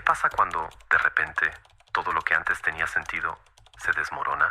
¿Qué pasa cuando, de repente, todo lo que antes tenía sentido se desmorona?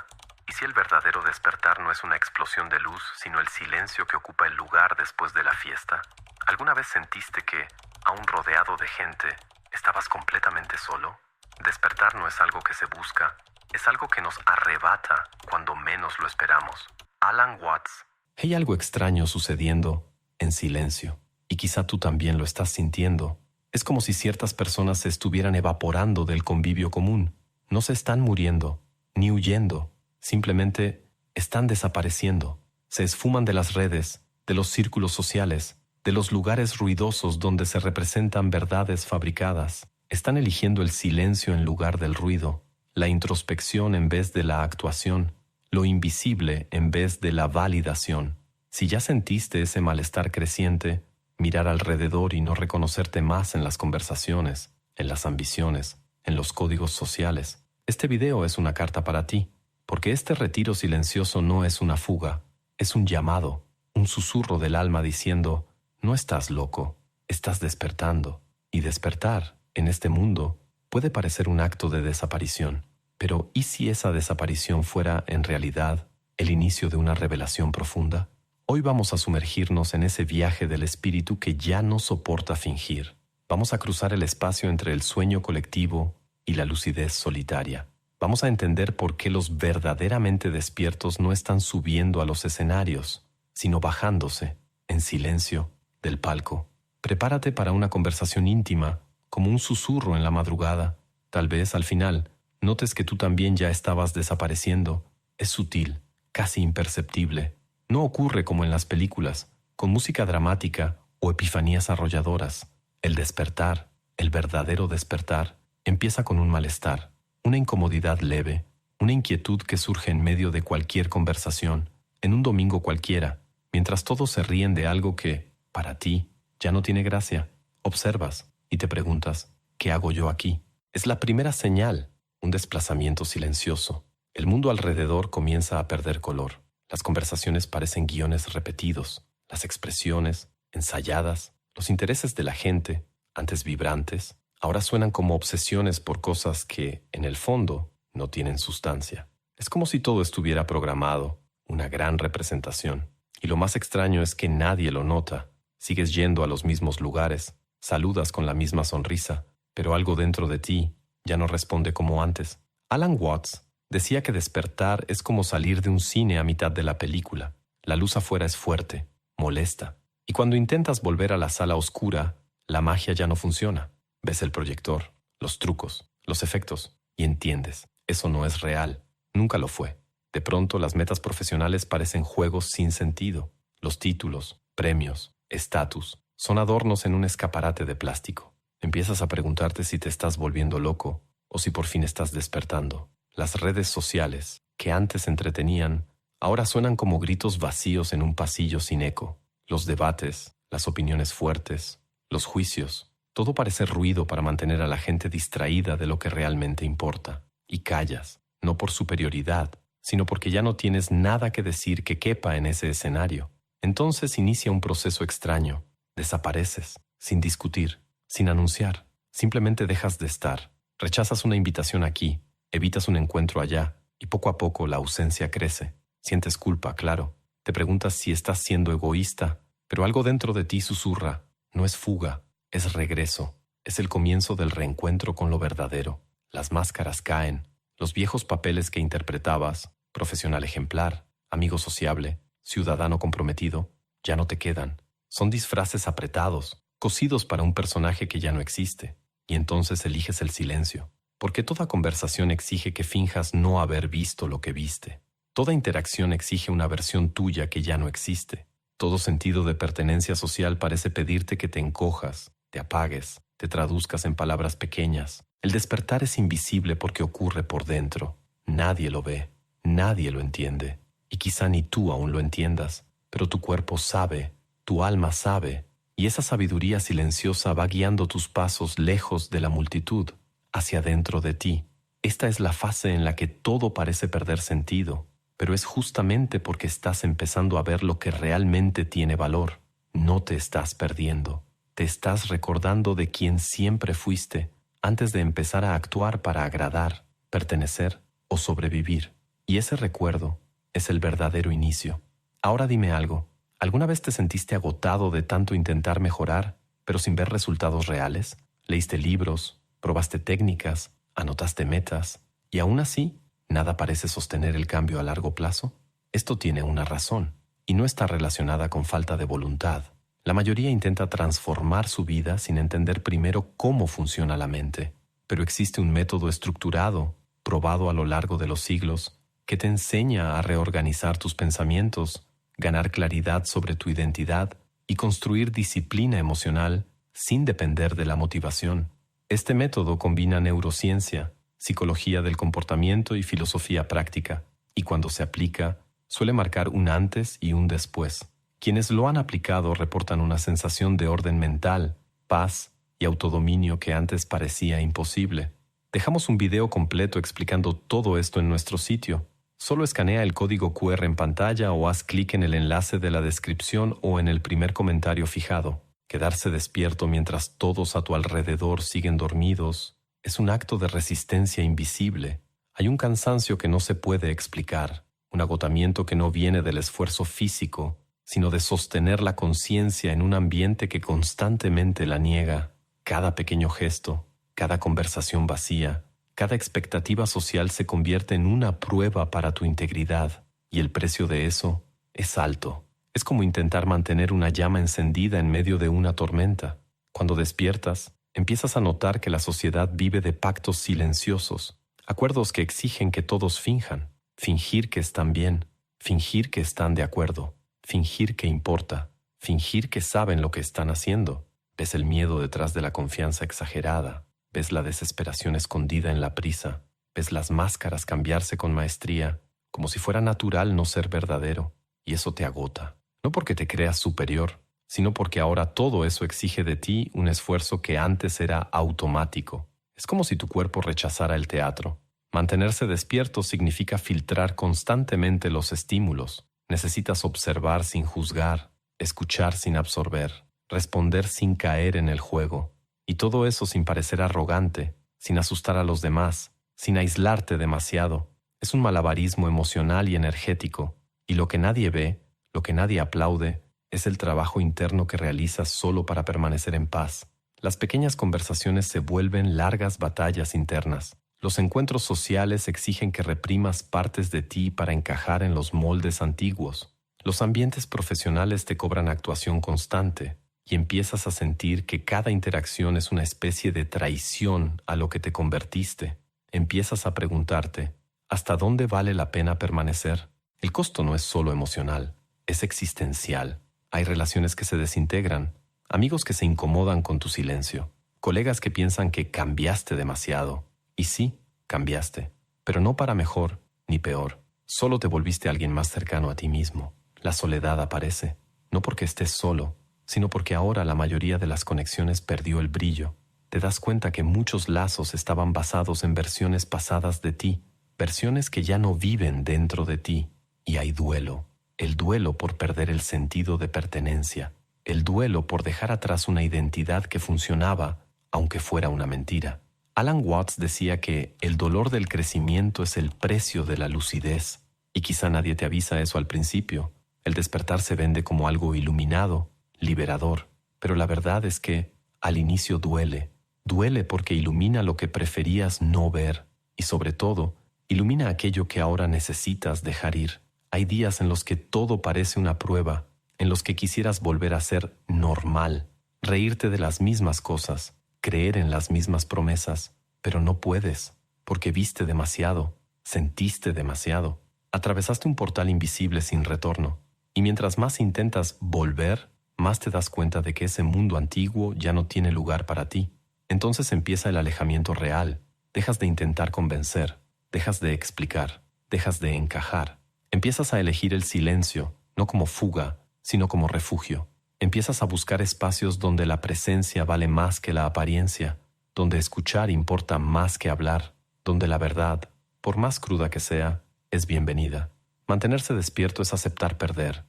¿Y si el verdadero despertar no es una explosión de luz, sino el silencio que ocupa el lugar después de la fiesta? ¿Alguna vez sentiste que, aún rodeado de gente, estabas completamente solo? Despertar no es algo que se busca, es algo que nos arrebata cuando menos lo esperamos. Alan Watts. Hay algo extraño sucediendo en silencio, y quizá tú también lo estás sintiendo. Es como si ciertas personas se estuvieran evaporando del convivio común. No se están muriendo, ni huyendo. Simplemente están desapareciendo. Se esfuman de las redes, de los círculos sociales, de los lugares ruidosos donde se representan verdades fabricadas. Están eligiendo el silencio en lugar del ruido, la introspección en vez de la actuación, lo invisible en vez de la validación. Si ya sentiste ese malestar creciente, mirar alrededor y no reconocerte más en las conversaciones, en las ambiciones, en los códigos sociales, este video es una carta para ti, porque este retiro silencioso no es una fuga, es un llamado, un susurro del alma diciendo, no estás loco, estás despertando. Y despertar, en este mundo, puede parecer un acto de desaparición, pero ¿y si esa desaparición fuera, en realidad, el inicio de una revelación profunda? Hoy vamos a sumergirnos en ese viaje del espíritu que ya no soporta fingir. Vamos a cruzar el espacio entre el sueño colectivo y la lucidez solitaria. Vamos a entender por qué los verdaderamente despiertos no están subiendo a los escenarios, sino bajándose, en silencio, del palco. Prepárate para una conversación íntima, como un susurro en la madrugada. Tal vez, al final, notes que tú también ya estabas desapareciendo. Es sutil, casi imperceptible. No ocurre como en las películas, con música dramática o epifanías arrolladoras. El despertar, el verdadero despertar, empieza con un malestar, una incomodidad leve, una inquietud que surge en medio de cualquier conversación, en un domingo cualquiera, mientras todos se ríen de algo que, para ti, ya no tiene gracia. Observas y te preguntas, ¿qué hago yo aquí? Es la primera señal, un desplazamiento silencioso. El mundo alrededor comienza a perder color. Las conversaciones parecen guiones repetidos, las expresiones, ensayadas, los intereses de la gente, antes vibrantes, ahora suenan como obsesiones por cosas que, en el fondo, no tienen sustancia. Es como si todo estuviera programado, una gran representación. Y lo más extraño es que nadie lo nota. Sigues yendo a los mismos lugares, saludas con la misma sonrisa, pero algo dentro de ti ya no responde como antes. Alan Watts decía que despertar es como salir de un cine a mitad de la película. La luz afuera es fuerte, molesta, y cuando intentas volver a la sala oscura, la magia ya no funciona. Ves el proyector, los trucos, los efectos, y entiendes, eso no es real, nunca lo fue. De pronto las metas profesionales parecen juegos sin sentido. Los títulos, premios, estatus, son adornos en un escaparate de plástico. Empiezas a preguntarte si te estás volviendo loco o si por fin estás despertando. Las redes sociales, que antes entretenían, ahora suenan como gritos vacíos en un pasillo sin eco. Los debates, las opiniones fuertes, los juicios, todo parece ruido para mantener a la gente distraída de lo que realmente importa. Y callas, no por superioridad, sino porque ya no tienes nada que decir que quepa en ese escenario. Entonces inicia un proceso extraño. Desapareces, sin discutir, sin anunciar. Simplemente dejas de estar. Rechazas una invitación aquí, evitas un encuentro allá, y poco a poco la ausencia crece. Sientes culpa, claro. Te preguntas si estás siendo egoísta, pero algo dentro de ti susurra. No es fuga, es regreso. Es el comienzo del reencuentro con lo verdadero. Las máscaras caen. Los viejos papeles que interpretabas, profesional ejemplar, amigo sociable, ciudadano comprometido, ya no te quedan. Son disfraces apretados, cosidos para un personaje que ya no existe. Y entonces eliges el silencio. Porque toda conversación exige que finjas no haber visto lo que viste. Toda interacción exige una versión tuya que ya no existe. Todo sentido de pertenencia social parece pedirte que te encojas, te apagues, te traduzcas en palabras pequeñas. El despertar es invisible porque ocurre por dentro. Nadie lo ve, nadie lo entiende. Y quizá ni tú aún lo entiendas, pero tu cuerpo sabe, tu alma sabe, y esa sabiduría silenciosa va guiando tus pasos lejos de la multitud, hacia dentro de ti. Esta es la fase en la que todo parece perder sentido, pero es justamente porque estás empezando a ver lo que realmente tiene valor. No te estás perdiendo, te estás recordando de quién siempre fuiste, antes de empezar a actuar para agradar, pertenecer o sobrevivir. Y ese recuerdo es el verdadero inicio. Ahora dime algo. ¿Alguna vez te sentiste agotado de tanto intentar mejorar, pero sin ver resultados reales? ¿Leíste libros, probaste técnicas, anotaste metas, y aún así nada parece sostener el cambio a largo plazo? Esto tiene una razón, y no está relacionada con falta de voluntad. La mayoría intenta transformar su vida sin entender primero cómo funciona la mente. Pero existe un método estructurado, probado a lo largo de los siglos, que te enseña a reorganizar tus pensamientos, ganar claridad sobre tu identidad y construir disciplina emocional sin depender de la motivación. Este método combina neurociencia, psicología del comportamiento y filosofía práctica, y cuando se aplica, suele marcar un antes y un después. Quienes lo han aplicado reportan una sensación de orden mental, paz y autodominio que antes parecía imposible. Dejamos un video completo explicando todo esto en nuestro sitio. Solo escanea el código QR en pantalla o haz clic en el enlace de la descripción o en el primer comentario fijado. Quedarse despierto mientras todos a tu alrededor siguen dormidos es un acto de resistencia invisible. Hay un cansancio que no se puede explicar, un agotamiento que no viene del esfuerzo físico, sino de sostener la conciencia en un ambiente que constantemente la niega. Cada pequeño gesto, cada conversación vacía, cada expectativa social se convierte en una prueba para tu integridad, y el precio de eso es alto. Es como intentar mantener una llama encendida en medio de una tormenta. Cuando despiertas, empiezas a notar que la sociedad vive de pactos silenciosos, acuerdos que exigen que todos finjan, fingir que están bien, fingir que están de acuerdo, fingir que importa, fingir que saben lo que están haciendo. Ves el miedo detrás de la confianza exagerada, ves la desesperación escondida en la prisa, ves las máscaras cambiarse con maestría, como si fuera natural no ser verdadero, y eso te agota. No porque te creas superior, sino porque ahora todo eso exige de ti un esfuerzo que antes era automático. Es como si tu cuerpo rechazara el teatro. Mantenerse despierto significa filtrar constantemente los estímulos. Necesitas observar sin juzgar, escuchar sin absorber, responder sin caer en el juego. Y todo eso sin parecer arrogante, sin asustar a los demás, sin aislarte demasiado. Es un malabarismo emocional y energético. Y lo que nadie ve, lo que nadie aplaude, es el trabajo interno que realizas solo para permanecer en paz. Las pequeñas conversaciones se vuelven largas batallas internas. Los encuentros sociales exigen que reprimas partes de ti para encajar en los moldes antiguos. Los ambientes profesionales te cobran actuación constante y empiezas a sentir que cada interacción es una especie de traición a lo que te convertiste. Empiezas a preguntarte, ¿hasta dónde vale la pena permanecer? El costo no es solo emocional, es existencial. Hay relaciones que se desintegran, amigos que se incomodan con tu silencio, colegas que piensan que cambiaste demasiado. Y sí, cambiaste, pero no para mejor ni peor. Solo te volviste alguien más cercano a ti mismo. La soledad aparece, no porque estés solo, sino porque ahora la mayoría de las conexiones perdió el brillo. Te das cuenta que muchos lazos estaban basados en versiones pasadas de ti, versiones que ya no viven dentro de ti. Y hay duelo. El duelo por perder el sentido de pertenencia. El duelo por dejar atrás una identidad que funcionaba, aunque fuera una mentira. Alan Watts decía que el dolor del crecimiento es el precio de la lucidez. Y quizá nadie te avisa eso al principio. El despertar se vende como algo iluminado, liberador. Pero la verdad es que, al inicio duele. Duele porque ilumina lo que preferías no ver. Y sobre todo, ilumina aquello que ahora necesitas dejar ir. Hay días en los que todo parece una prueba, en los que quisieras volver a ser normal, reírte de las mismas cosas, creer en las mismas promesas, pero no puedes, porque viste demasiado, sentiste demasiado, atravesaste un portal invisible sin retorno, y mientras más intentas volver, más te das cuenta de que ese mundo antiguo ya no tiene lugar para ti. Entonces empieza el alejamiento real, dejas de intentar convencer, dejas de explicar, dejas de encajar. Empiezas a elegir el silencio, no como fuga, sino como refugio. Empiezas a buscar espacios donde la presencia vale más que la apariencia, donde escuchar importa más que hablar, donde la verdad, por más cruda que sea, es bienvenida. Mantenerse despierto es aceptar perder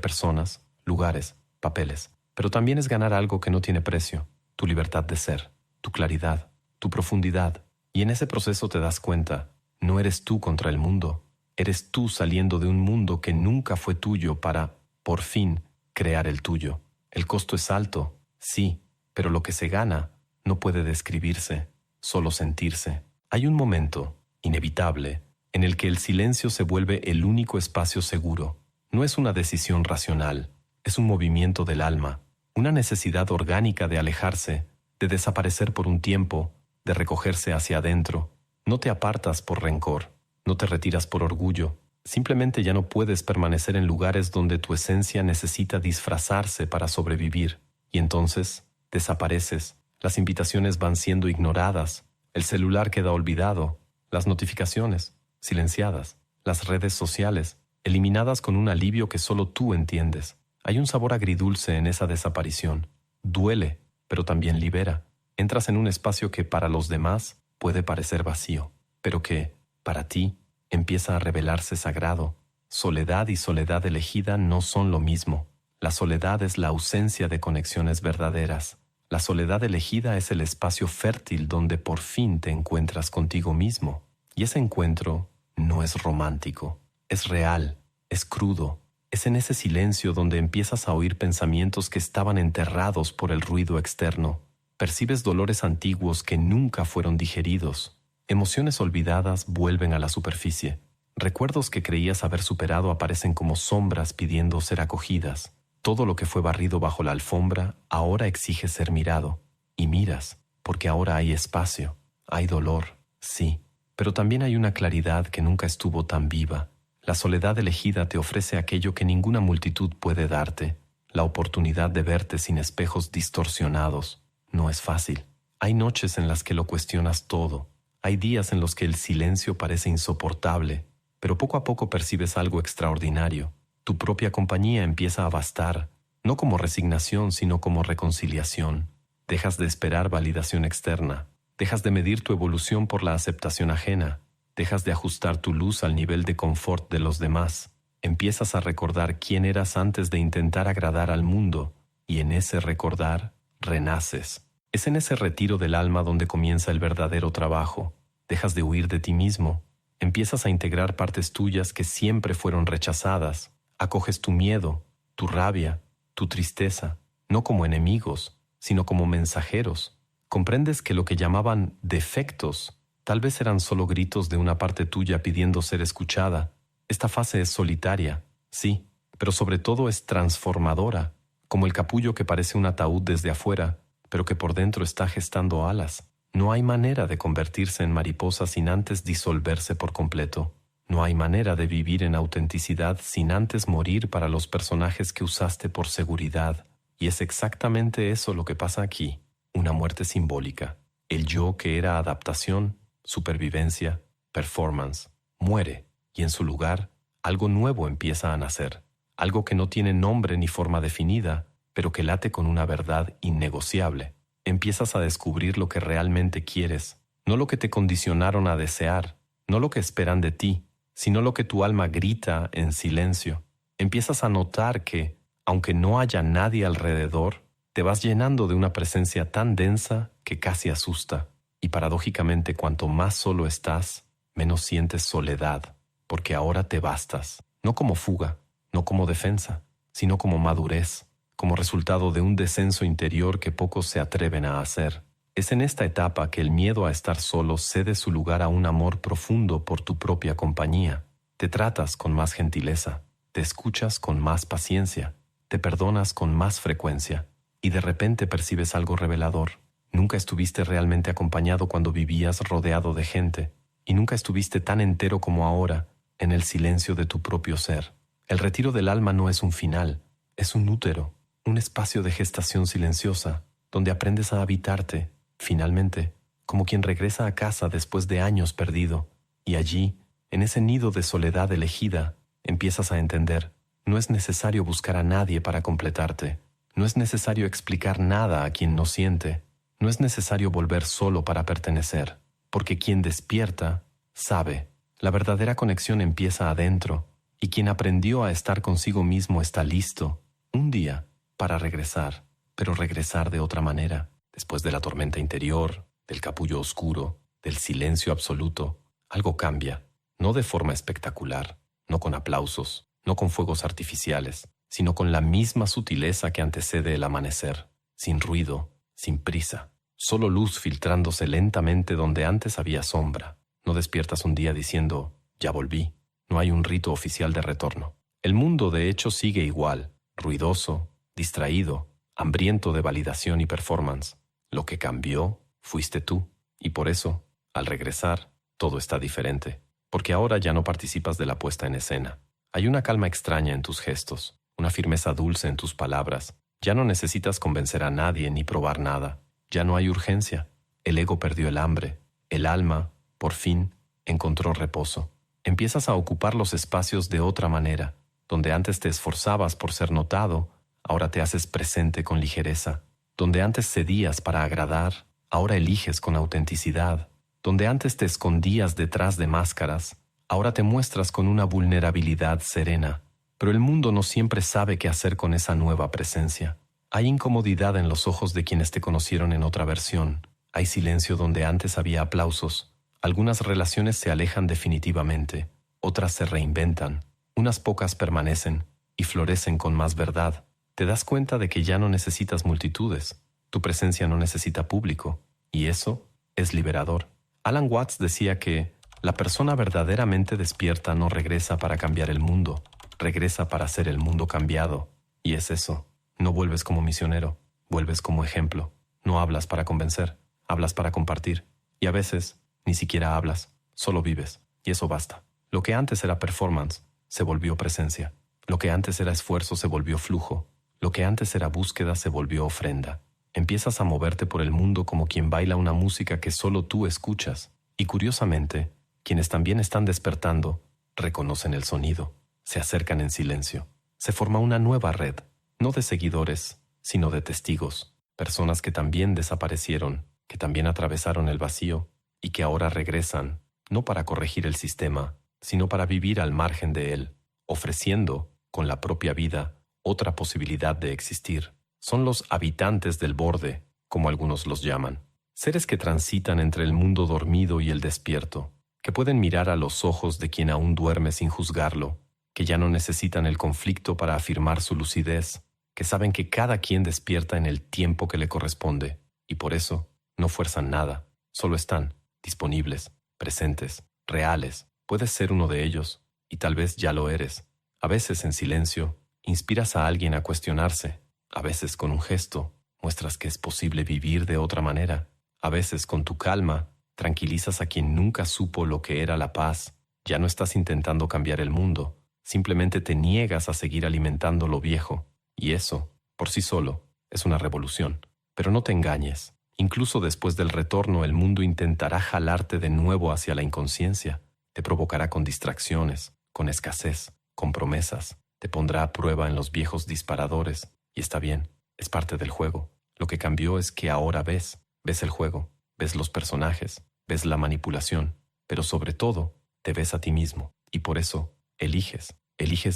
personas, lugares, papeles, pero también es ganar algo que no tiene precio, tu libertad de ser, tu claridad, tu profundidad. Y en ese proceso te das cuenta, no eres tú contra el mundo, eres tú saliendo de un mundo que nunca fue tuyo para, por fin, crear el tuyo. El costo es alto, sí, pero lo que se gana no puede describirse, solo sentirse. Hay un momento, inevitable, en el que el silencio se vuelve el único espacio seguro. No es una decisión racional, es un movimiento del alma, una necesidad orgánica de alejarse, de desaparecer por un tiempo, de recogerse hacia adentro. No te apartas por rencor, no te retiras por orgullo, simplemente ya no puedes permanecer en lugares donde tu esencia necesita disfrazarse para sobrevivir. Y entonces, desapareces, las invitaciones van siendo ignoradas, el celular queda olvidado, las notificaciones, silenciadas, las redes sociales, eliminadas con un alivio que solo tú entiendes. Hay un sabor agridulce en esa desaparición. Duele, pero también libera. Entras en un espacio que para los demás puede parecer vacío, pero que, para ti, empieza a revelarse sagrado. Soledad y soledad elegida no son lo mismo. La soledad es la ausencia de conexiones verdaderas. La soledad elegida es el espacio fértil donde por fin te encuentras contigo mismo. Y ese encuentro no es romántico, es real, es crudo. Es en ese silencio donde empiezas a oír pensamientos que estaban enterrados por el ruido externo. Percibes dolores antiguos que nunca fueron digeridos. Emociones olvidadas vuelven a la superficie. Recuerdos que creías haber superado aparecen como sombras pidiendo ser acogidas. Todo lo que fue barrido bajo la alfombra ahora exige ser mirado. Y miras, porque ahora hay espacio, hay dolor, sí, pero también hay una claridad que nunca estuvo tan viva. La soledad elegida te ofrece aquello que ninguna multitud puede darte, la oportunidad de verte sin espejos distorsionados. No es fácil. Hay noches en las que lo cuestionas todo. Hay días en los que el silencio parece insoportable, pero poco a poco percibes algo extraordinario. Tu propia compañía empieza a bastar, no como resignación, sino como reconciliación. Dejas de esperar validación externa. Dejas de medir tu evolución por la aceptación ajena. Dejas de ajustar tu luz al nivel de confort de los demás. Empiezas a recordar quién eras antes de intentar agradar al mundo, y en ese recordar, renaces. Es en ese retiro del alma donde comienza el verdadero trabajo. Dejas de huir de ti mismo. Empiezas a integrar partes tuyas que siempre fueron rechazadas. Acoges tu miedo, tu rabia, tu tristeza, no como enemigos, sino como mensajeros. Comprendes que lo que llamaban defectos tal vez eran solo gritos de una parte tuya pidiendo ser escuchada. Esta fase es solitaria, sí, pero sobre todo es transformadora, como el capullo que parece un ataúd desde afuera, pero que por dentro está gestando alas. No hay manera de convertirse en mariposa sin antes disolverse por completo. No hay manera de vivir en autenticidad sin antes morir para los personajes que usaste por seguridad. Y es exactamente eso lo que pasa aquí, una muerte simbólica. El yo que era adaptación, supervivencia, performance, muere, y en su lugar, algo nuevo empieza a nacer. Algo que no tiene nombre ni forma definida, pero que late con una verdad innegociable. Empiezas a descubrir lo que realmente quieres, no lo que te condicionaron a desear, no lo que esperan de ti, sino lo que tu alma grita en silencio. Empiezas a notar que, aunque no haya nadie alrededor, te vas llenando de una presencia tan densa que casi asusta. Y paradójicamente, cuanto más solo estás, menos sientes soledad, porque ahora te bastas, no como fuga, no como defensa, sino como madurez, como resultado de un descenso interior que pocos se atreven a hacer. Es en esta etapa que el miedo a estar solo cede su lugar a un amor profundo por tu propia compañía. Te tratas con más gentileza, te escuchas con más paciencia, te perdonas con más frecuencia, y de repente percibes algo revelador. Nunca estuviste realmente acompañado cuando vivías rodeado de gente, y nunca estuviste tan entero como ahora, en el silencio de tu propio ser. El retiro del alma no es un final, es un útero, un espacio de gestación silenciosa, donde aprendes a habitarte, finalmente, como quien regresa a casa después de años perdido, y allí, en ese nido de soledad elegida, empiezas a entender, no es necesario buscar a nadie para completarte, no es necesario explicar nada a quien no siente, no es necesario volver solo para pertenecer, porque quien despierta, sabe, la verdadera conexión empieza adentro, y quien aprendió a estar consigo mismo está listo, un día, para regresar, pero regresar de otra manera. Después de la tormenta interior, del capullo oscuro, del silencio absoluto, algo cambia, no de forma espectacular, no con aplausos, no con fuegos artificiales, sino con la misma sutileza que antecede el amanecer, sin ruido, sin prisa, solo luz filtrándose lentamente donde antes había sombra. No despiertas un día diciendo, ya volví, no hay un rito oficial de retorno. El mundo de hecho sigue igual, ruidoso, distraído, hambriento de validación y performance. Lo que cambió fuiste tú, y por eso, al regresar, todo está diferente, porque ahora ya no participas de la puesta en escena. Hay una calma extraña en tus gestos, una firmeza dulce en tus palabras. Ya no necesitas convencer a nadie ni probar nada. Ya no hay urgencia. El ego perdió el hambre. El alma, por fin, encontró reposo. Empiezas a ocupar los espacios de otra manera. Donde antes te esforzabas por ser notado, ahora te haces presente con ligereza. Donde antes cedías para agradar, ahora eliges con autenticidad. Donde antes te escondías detrás de máscaras, ahora te muestras con una vulnerabilidad serena. Pero el mundo no siempre sabe qué hacer con esa nueva presencia. Hay incomodidad en los ojos de quienes te conocieron en otra versión. Hay silencio donde antes había aplausos. Algunas relaciones se alejan definitivamente, otras se reinventan, unas pocas permanecen y florecen con más verdad. Te das cuenta de que ya no necesitas multitudes, tu presencia no necesita público, y eso es liberador. Alan Watts decía que la persona verdaderamente despierta no regresa para cambiar el mundo, regresa para hacer el mundo cambiado. Y es eso, no vuelves como misionero, vuelves como ejemplo. No hablas para convencer, hablas para compartir. Y a veces ni siquiera hablas, solo vives, y eso basta. Lo que antes era performance se volvió presencia. Lo que antes era esfuerzo se volvió flujo. Lo que antes era búsqueda se volvió ofrenda. Empiezas a moverte por el mundo como quien baila una música que solo tú escuchas. Y curiosamente, quienes también están despertando reconocen el sonido, se acercan en silencio. Se forma una nueva red, no de seguidores, sino de testigos, personas que también desaparecieron, que también atravesaron el vacío y que ahora regresan, no para corregir el sistema, sino para vivir al margen de él, ofreciendo, con la propia vida, otra posibilidad de existir. Son los habitantes del borde, como algunos los llaman. Seres que transitan entre el mundo dormido y el despierto, que pueden mirar a los ojos de quien aún duerme sin juzgarlo, que ya no necesitan el conflicto para afirmar su lucidez, que saben que cada quien despierta en el tiempo que le corresponde, y por eso no fuerzan nada, solo están disponibles, presentes, reales. Puedes ser uno de ellos, y tal vez ya lo eres. A veces en silencio, inspiras a alguien a cuestionarse. A veces con un gesto, muestras que es posible vivir de otra manera. A veces con tu calma, tranquilizas a quien nunca supo lo que era la paz. Ya no estás intentando cambiar el mundo, simplemente te niegas a seguir alimentando lo viejo. Y eso, por sí solo, es una revolución. Pero no te engañes. Incluso después del retorno, el mundo intentará jalarte de nuevo hacia la inconsciencia. Te provocará con distracciones, con escasez, con promesas. Te pondrá a prueba en los viejos disparadores. Y está bien, es parte del juego. Lo que cambió es que ahora ves el juego, ves los personajes, ves la manipulación, pero sobre todo, te ves a ti mismo. Y por eso, eliges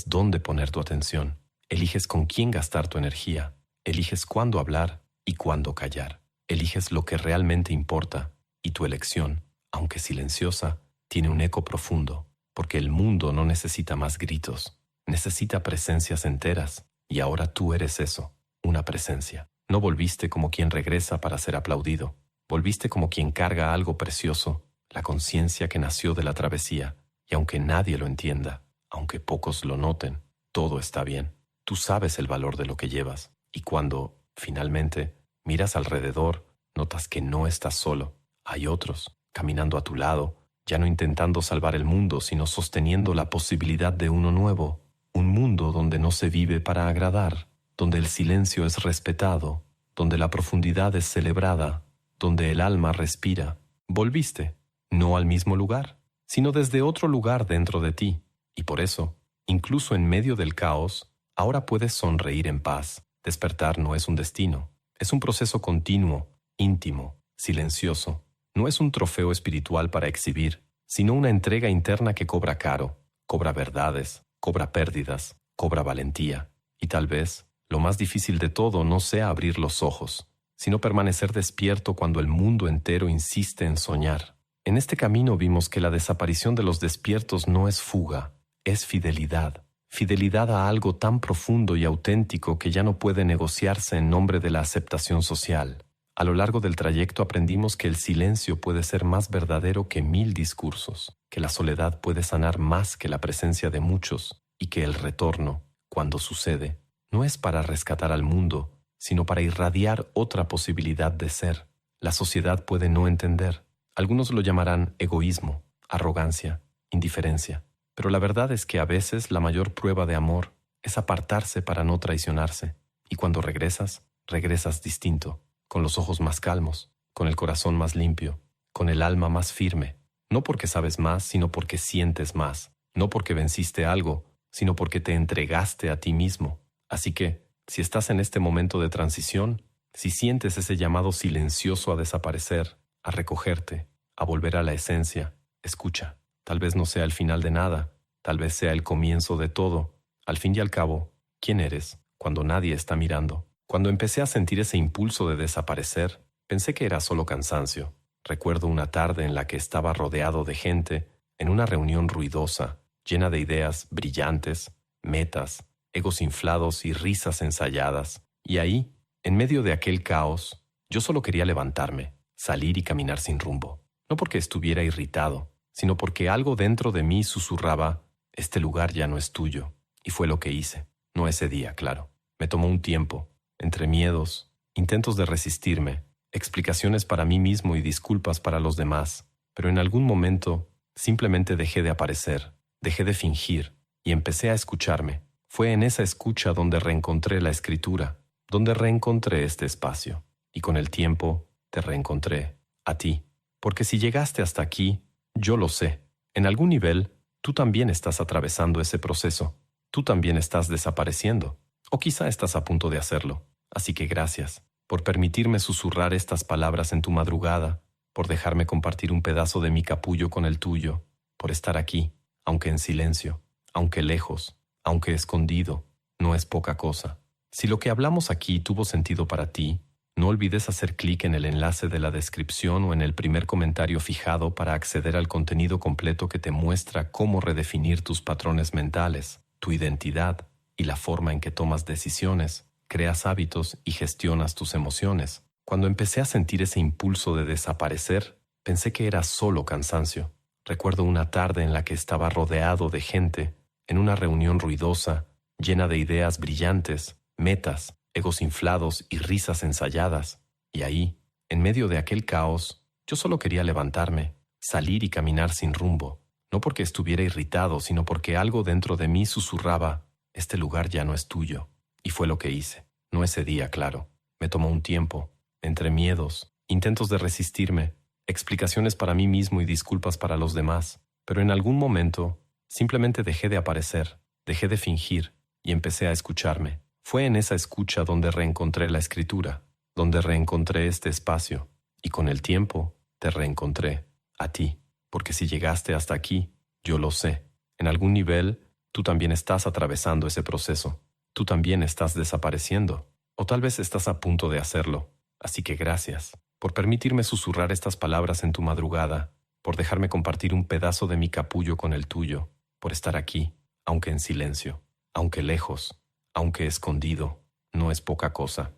dónde poner tu atención, eliges con quién gastar tu energía, eliges cuándo hablar y cuándo callar. Eliges lo que realmente importa, y tu elección, aunque silenciosa, tiene un eco profundo, porque el mundo no necesita más gritos, necesita presencias enteras, y ahora tú eres eso, una presencia. No volviste como quien regresa para ser aplaudido, volviste como quien carga algo precioso, la conciencia que nació de la travesía, y aunque nadie lo entienda, aunque pocos lo noten, todo está bien. Tú sabes el valor de lo que llevas, y cuando, finalmente, miras alrededor, notas que no estás solo. Hay otros, caminando a tu lado, ya no intentando salvar el mundo, sino sosteniendo la posibilidad de uno nuevo. Un mundo donde no se vive para agradar, donde el silencio es respetado, donde la profundidad es celebrada, donde el alma respira. Volviste, no al mismo lugar, sino desde otro lugar dentro de ti. Y por eso, incluso en medio del caos, ahora puedes sonreír en paz. Despertar no es un destino. Es un proceso continuo, íntimo, silencioso. No es un trofeo espiritual para exhibir, sino una entrega interna que cobra caro, cobra verdades, cobra pérdidas, cobra valentía. Y tal vez, lo más difícil de todo no sea abrir los ojos, sino permanecer despierto cuando el mundo entero insiste en soñar. En este camino vimos que la desaparición de los despiertos no es fuga, es fidelidad. Fidelidad a algo tan profundo y auténtico que ya no puede negociarse en nombre de la aceptación social. A lo largo del trayecto aprendimos que el silencio puede ser más verdadero que 1000 discursos, que la soledad puede sanar más que la presencia de muchos, y que el retorno, cuando sucede, no es para rescatar al mundo, sino para irradiar otra posibilidad de ser. La sociedad puede no entender. Algunos lo llamarán egoísmo, arrogancia, indiferencia. Pero la verdad es que a veces la mayor prueba de amor es apartarse para no traicionarse. Y cuando regresas, regresas distinto, con los ojos más calmos, con el corazón más limpio, con el alma más firme. No porque sabes más, sino porque sientes más. No porque venciste algo, sino porque te entregaste a ti mismo. Así que, si estás en este momento de transición, si sientes ese llamado silencioso a desaparecer, a recogerte, a volver a la esencia, escucha. Tal vez no sea el final de nada, tal vez sea el comienzo de todo. Al fin y al cabo, ¿quién eres cuando nadie está mirando? Cuando empecé a sentir ese impulso de desaparecer, pensé que era solo cansancio. Recuerdo una tarde en la que estaba rodeado de gente, en una reunión ruidosa, llena de ideas brillantes, metas, egos inflados y risas ensayadas. Y ahí, en medio de aquel caos, yo solo quería levantarme, salir y caminar sin rumbo. No porque estuviera irritado, sino porque algo dentro de mí susurraba, este lugar ya no es tuyo. Y fue lo que hice. No ese día, claro. Me tomó un tiempo, entre miedos, intentos de resistirme, explicaciones para mí mismo y disculpas para los demás. Pero en algún momento, simplemente dejé de aparecer, dejé de fingir y empecé a escucharme. Fue en esa escucha donde reencontré la escritura, donde reencontré este espacio. Y con el tiempo, te reencontré, a ti. Porque si llegaste hasta aquí, yo lo sé. En algún nivel, tú también estás atravesando ese proceso. Tú también estás desapareciendo. O quizá estás a punto de hacerlo. Así que gracias por permitirme susurrar estas palabras en tu madrugada, por dejarme compartir un pedazo de mi capullo con el tuyo, por estar aquí, aunque en silencio, aunque lejos, aunque escondido. No es poca cosa. Si lo que hablamos aquí tuvo sentido para ti, no olvides hacer clic en el enlace de la descripción o en el primer comentario fijado para acceder al contenido completo que te muestra cómo redefinir tus patrones mentales, tu identidad y la forma en que tomas decisiones, creas hábitos y gestionas tus emociones. Cuando empecé a sentir ese impulso de desaparecer, pensé que era solo cansancio. Recuerdo una tarde en la que estaba rodeado de gente, en una reunión ruidosa, llena de ideas brillantes, metas, egos inflados y risas ensayadas. Y ahí, en medio de aquel caos, yo solo quería levantarme, salir y caminar sin rumbo. No porque estuviera irritado, sino porque algo dentro de mí susurraba, este lugar ya no es tuyo. Y fue lo que hice. No ese día, claro. Me tomó un tiempo, entre miedos, intentos de resistirme, explicaciones para mí mismo y disculpas para los demás. Pero en algún momento, simplemente dejé de aparecer, dejé de fingir y empecé a escucharme. Fue en esa escucha donde reencontré la escritura, donde reencontré este espacio. Y con el tiempo, te reencontré, a ti. Porque si llegaste hasta aquí, yo lo sé. En algún nivel, tú también estás atravesando ese proceso. Tú también estás desapareciendo. O tal vez estás a punto de hacerlo. Así que gracias por permitirme susurrar estas palabras en tu madrugada, por dejarme compartir un pedazo de mi capullo con el tuyo, por estar aquí, aunque en silencio, aunque lejos, aunque escondido. No es poca cosa.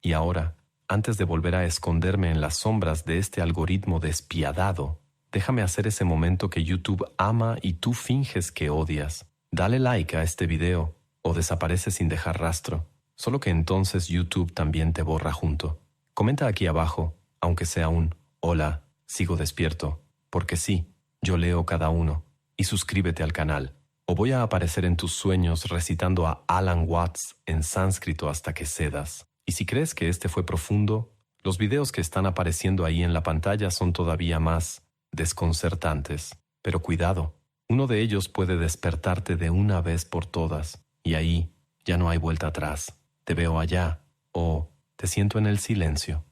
Y ahora, antes de volver a esconderme en las sombras de este algoritmo despiadado, déjame hacer ese momento que YouTube ama y tú finges que odias. Dale like a este video o desaparece sin dejar rastro. Solo que entonces YouTube también te borra junto. Comenta aquí abajo, aunque sea un hola, sigo despierto, porque sí, yo leo cada uno. Y suscríbete al canal, o voy a aparecer en tus sueños recitando a Alan Watts en sánscrito hasta que cedas. Y si crees que este fue profundo, los videos que están apareciendo ahí en la pantalla son todavía más desconcertantes. Pero cuidado, uno de ellos puede despertarte de una vez por todas, y ahí ya no hay vuelta atrás. Te veo allá, o te siento en el silencio.